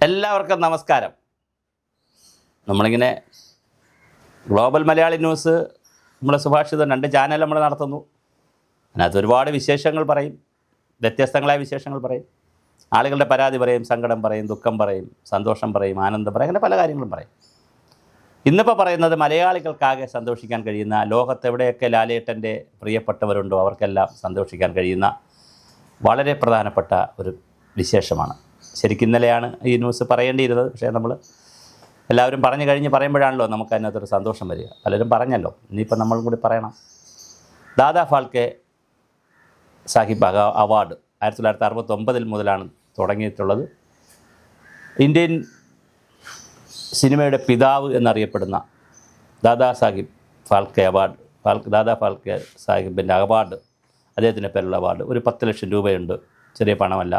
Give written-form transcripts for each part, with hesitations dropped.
എല്ലാവർക്കും നമസ്കാരം. നമ്മളിങ്ങനെ ഗ്ലോബൽ മലയാളി ന്യൂസ് നമ്മുടെ സുഭാഷിതം 2 ചാനൽ നമ്മൾ നടത്തുന്നു. അതിനകത്ത് ഒരുപാട് വിശേഷങ്ങൾ പറയും, വ്യത്യസ്തങ്ങളായ വിശേഷങ്ങൾ പറയും, ആളുകളുടെ പരാതി പറയും, സങ്കടം പറയും, ദുഃഖം പറയും, സന്തോഷം പറയും, ആനന്ദം പറയും, അങ്ങനെ പല കാര്യങ്ങളും പറയും. ഇന്നിപ്പോൾ പറയുന്നത് മലയാളികൾക്കാകെ സന്തോഷിക്കാൻ കഴിയുന്ന, ലോകത്തെവിടെയൊക്കെ ലാലേട്ടൻ്റെ പ്രിയപ്പെട്ടവരുണ്ടോ അവർക്കെല്ലാം സന്തോഷിക്കാൻ കഴിയുന്ന വളരെ പ്രധാനപ്പെട്ട ഒരു വിശേഷമാണ്. ശരിക്കും ഇന്നലെയാണ് ഈ ന്യൂസ് പറയേണ്ടിയിരുന്നത്. പക്ഷേ നമ്മൾ എല്ലാവരും പറഞ്ഞു കഴിഞ്ഞ് പറയുമ്പോഴാണല്ലോ നമുക്ക് അതിനകത്തൊരു സന്തോഷം വരിക. പലരും പറഞ്ഞല്ലോ, ഇനിയിപ്പോൾ നമ്മളും കൂടി പറയണം. ദാദാ ഫാൽക്കെ സാഹിബ് അവാർഡ് 1969 മുതലാണ് തുടങ്ങിയിട്ടുള്ളത്. ഇന്ത്യൻ സിനിമയുടെ പിതാവ് എന്നറിയപ്പെടുന്ന ദാദാ സാഹിബ് ഫാൽക്കെ അവാർഡ്, ദാദാ ഫാൽക്കെ സാഹിബിൻ്റെ അവാർഡ്, അദ്ദേഹത്തിൻ്റെ പേരുള്ള അവാർഡ്. ഒരു 10 ലക്ഷം രൂപയുണ്ട്. ചെറിയ പണമല്ല.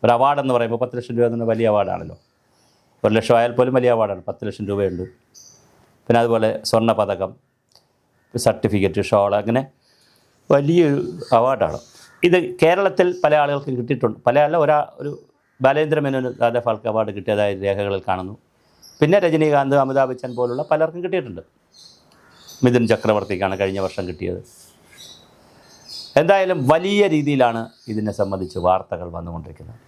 ഒരു അവാർഡെന്ന് പറയുമ്പോൾ 10 ലക്ഷം രൂപ എന്ന വലിയ അവാർഡാണല്ലോ. 1 ലക്ഷം ആയാൽ പോലും വലിയ അവാർഡാണ്. 10 ലക്ഷം രൂപയുണ്ട്. പിന്നെ അതുപോലെ സ്വർണ്ണ പതകം, സർട്ടിഫിക്കറ്റ്, ഷോൾ, അങ്ങനെ വലിയൊരു അവാർഡാണ്. ഇത് കേരളത്തിൽ പല ആളുകൾക്കും കിട്ടിയിട്ടുണ്ട്. ഒരു ബാലേന്ദ്ര മേനോന് ദാദാ ഫാൽക്കെ അവാർഡ് കിട്ടിയതായ രേഖകളിൽ കാണുന്നു. പിന്നെ രജനീകാന്ത്, അമിതാഭ് ബച്ചൻ പോലുള്ള പലർക്കും കിട്ടിയിട്ടുണ്ട്. മിഥുൻ ചക്രവർത്തിക്കാണ് കഴിഞ്ഞ വർഷം കിട്ടിയത്. എന്തായാലും വലിയ രീതിയിലാണ് ഇതിനെ സംബന്ധിച്ച് വാർത്തകൾ വന്നുകൊണ്ടിരിക്കുന്നത്.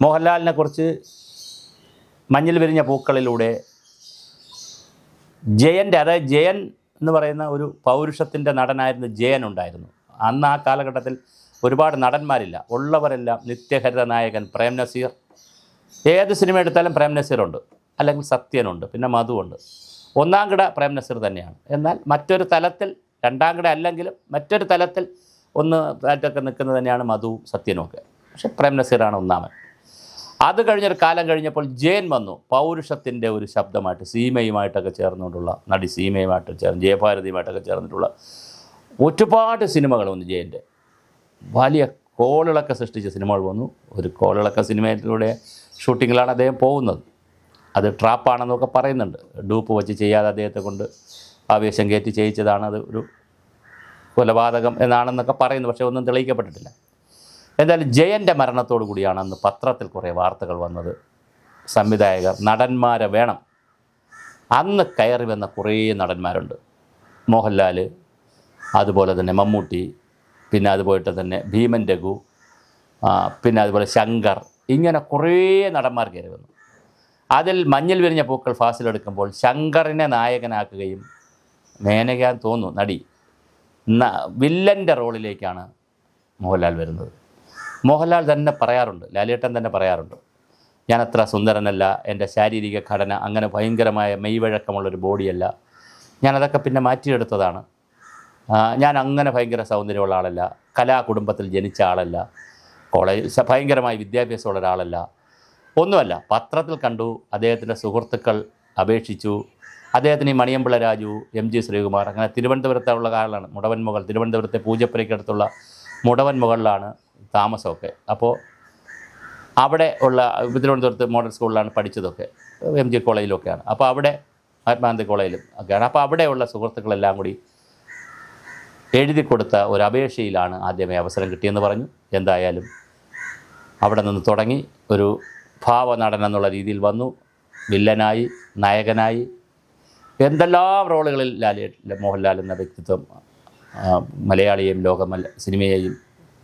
മോഹൻലാലിനെ കുറിച്ച് മഞ്ഞിൽ വിരിഞ്ഞ പൂക്കളിലൂടെ അതായത് ജയൻ എന്ന് പറയുന്ന ഒരു പൗരുഷത്തിൻ്റെ നടനായിരുന്നു ജയൻ ഉണ്ടായിരുന്നു. അന്ന് ആ കാലഘട്ടത്തിൽ ഒരുപാട് നടന്മാരില്ല. ഉള്ളവരെല്ലാം നിത്യഹരിത നായകൻ പ്രേം നസീർ. ഏത് സിനിമ എടുത്താലും പ്രേം നസീറുണ്ട്, അല്ലെങ്കിൽ സത്യനുണ്ട്, പിന്നെ മധുവുണ്ട്. ഒന്നാം കിട പ്രേം നസീർ തന്നെയാണ്. എന്നാൽ മറ്റൊരു തലത്തിൽ, രണ്ടാം കിട അല്ലെങ്കിലും മറ്റൊരു തലത്തിൽ ഒന്ന് ആയിട്ടൊക്കെ നിൽക്കുന്നത് തന്നെയാണ് മധുവും സത്യനും ഒക്കെ. പക്ഷേ പ്രേം നസീറാണ് ഒന്നാമൻ. അത് കഴിഞ്ഞൊരു കാലം കഴിഞ്ഞപ്പോൾ ജയൻ വന്നു. പൗരുഷത്തിൻ്റെ ഒരു ശബ്ദമായിട്ട്, സീമയുമായിട്ടൊക്കെ ചേർന്നുകൊണ്ടുള്ള, നടി സീമയുമായിട്ട് ചേർന്ന്, ജയഭാരതിയുമായിട്ടൊക്കെ ചേർന്നിട്ടുള്ള ഒരുപാട് സിനിമകൾ വന്നു. ജയൻ്റെ വലിയ കോളിളക്കം സൃഷ്ടിച്ച സിനിമകൾ വന്നു. ഒരു കോളിളക്ക സിനിമയിലൂടെ ഷൂട്ടിങ്ങിലാണ് അദ്ദേഹം പോകുന്നത്. അത് ട്രാപ്പാണെന്നൊക്കെ പറയുന്നുണ്ട്. ഡൂപ്പ് വെച്ച് ചെയ്യാതെ അദ്ദേഹത്തെ കൊണ്ട് ആവേശം കയറ്റി ചെയ്യിച്ചതാണ്, അത് ഒരു കൊലപാതകം എന്നാണെന്നൊക്കെ പറയുന്നു. പക്ഷേ ഒന്നും തെളിയിക്കപ്പെട്ടിട്ടില്ല. എന്തായാലും ജയൻ്റെ മരണത്തോടു കൂടിയാണ് അന്ന് പത്രത്തിൽ കുറേ വാർത്തകൾ വന്നത്. സംവിധായകർ, നടന്മാരെ വേണം. അന്ന് കയറി വന്ന കുറേ നടന്മാരുണ്ട്. മോഹൻലാൽ, അതുപോലെ തന്നെ മമ്മൂട്ടി, പിന്നെ അതുപോലെ തന്നെ ഭീമൻ രഘു, പിന്നെ അതുപോലെ ശങ്കർ, ഇങ്ങനെ കുറേ നടന്മാർ കയറി വന്നു. അതിൽ മഞ്ഞിൽ വിരിഞ്ഞ പൂക്കൾ ഫാസിലെടുക്കുമ്പോൾ ശങ്കറിനെ നായകനാക്കുകയും മേനകാൻ തോന്നുന്നു നടി വില്ലൻ്റെ റോളിലേക്കാണ് മോഹൻലാൽ വരുന്നത്. മോഹൻലാൽ തന്നെ പറയാറുണ്ട്, ലാലേട്ടൻ തന്നെ പറയാറുണ്ട്, ഞാനത്ര സുന്ദരനല്ല, എൻ്റെ ശാരീരിക ഘടന അങ്ങനെ ഭയങ്കരമായ മെയ്വഴക്കമുള്ളൊരു ബോഡിയല്ല, ഞാനതൊക്കെ പിന്നെ മാറ്റിയെടുത്തതാണ്, ഞാൻ അങ്ങനെ ഭയങ്കര സൗന്ദര്യമുള്ള ആളല്ല, കലാകുടുംബത്തിൽ ജനിച്ച ആളല്ല, ഭയങ്കരമായ വിദ്യാഭ്യാസമുള്ള ഒരാളല്ല, ഒന്നുമല്ല. പത്രത്തിൽ കണ്ടു, അദ്ദേഹത്തിൻ്റെ സുഹൃത്തുക്കൾ അപേക്ഷിച്ചു. അദ്ദേഹത്തിന് ഈ മണിയമ്പിള്ള രാജു, MG ശ്രീകുമാർ, അങ്ങനെ തിരുവനന്തപുരത്തുള്ള കാലമാണ്. മുടവൻമുകൾ, തിരുവനന്തപുരത്തെ പൂജപ്പുരയ്ക്കടുത്തുള്ള മുടവൻമുകളിലാണ് താമസമൊക്കെ. അപ്പോൾ അവിടെ ഉള്ള തിരുവനന്തപുരത്ത് മോഡൽ സ്കൂളിലാണ് പഠിച്ചതൊക്കെ, MG കോളേജിലൊക്കെയാണ്. അപ്പോൾ അവിടെ മഹാത്മാഗാന്ധി കോളേജിലും ഒക്കെയാണ്. അപ്പോൾ അവിടെയുള്ള സുഹൃത്തുക്കളെല്ലാം കൂടി എഴുതി കൊടുത്ത ഒരു അപേക്ഷയിലാണ് ആദ്യമേ അവസരം കിട്ടിയെന്ന് പറഞ്ഞു. എന്തായാലും അവിടെ നിന്ന് തുടങ്ങി ഒരു ഭാവനടൻ എന്നുള്ള രീതിയിൽ വന്നു. വില്ലനായി, നായകനായി, എന്തെല്ലാം റോളുകളിൽ മോഹൻലാൽ എന്ന വ്യക്തിത്വം മലയാളിയെയും സിനിമയെയും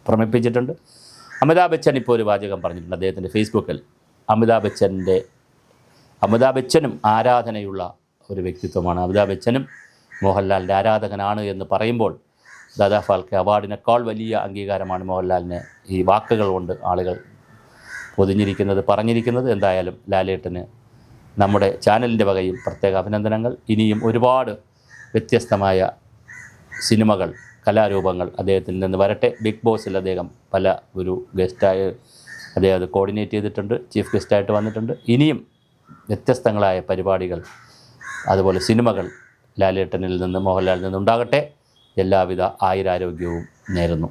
ഭ്രമിപ്പിച്ചിട്ടുണ്ട്. അമിതാഭ് ബച്ചൻ ഇപ്പോൾ ഒരു വാചകം പറഞ്ഞിട്ടുണ്ട് അദ്ദേഹത്തിൻ്റെ ഫേസ്ബുക്കിൽ. അമിതാഭ് ബച്ചനും ആരാധനയുള്ള ഒരു വ്യക്തിത്വമാണ്. അമിതാഭ് ബച്ചനും മോഹൻലാലിൻ്റെ ആരാധകനാണ് എന്ന് പറയുമ്പോൾ ദാദാ ഫാൽക്കെ അവാർഡിനേക്കാൾ വലിയ അംഗീകാരമാണ് മോഹൻലാലിന് ഈ വാക്കുകൾ കൊണ്ട് ആളുകൾ പറഞ്ഞിരിക്കുന്നത്. എന്തായാലും ലാലേട്ടന് നമ്മുടെ ചാനലിൻ്റെ വകയിൽ പ്രത്യേക അഭിനന്ദനങ്ങൾ. ഇനിയും ഒരുപാട് വ്യത്യസ്തമായ സിനിമകൾ, കലാരൂപങ്ങൾ അദ്ദേഹത്തിൽ നിന്ന് വരട്ടെ. ബിഗ് ബോസിൽ അദ്ദേഹം ഒരു ഗസ്റ്റായി അദ്ദേഹം അത് കോർഡിനേറ്റ് ചെയ്തിട്ടുണ്ട്, ചീഫ് ഗസ്റ്റായിട്ട് വന്നിട്ടുണ്ട്. ഇനിയും വ്യത്യസ്തങ്ങളായ പരിപാടികൾ, അതുപോലെ സിനിമകൾ ലാലേട്ടനിൽ നിന്ന്, മോഹൻലാലിൽ നിന്നുണ്ടാകട്ടെ. എല്ലാവിധ ആയുരാരോഗ്യവും നേരുന്നു.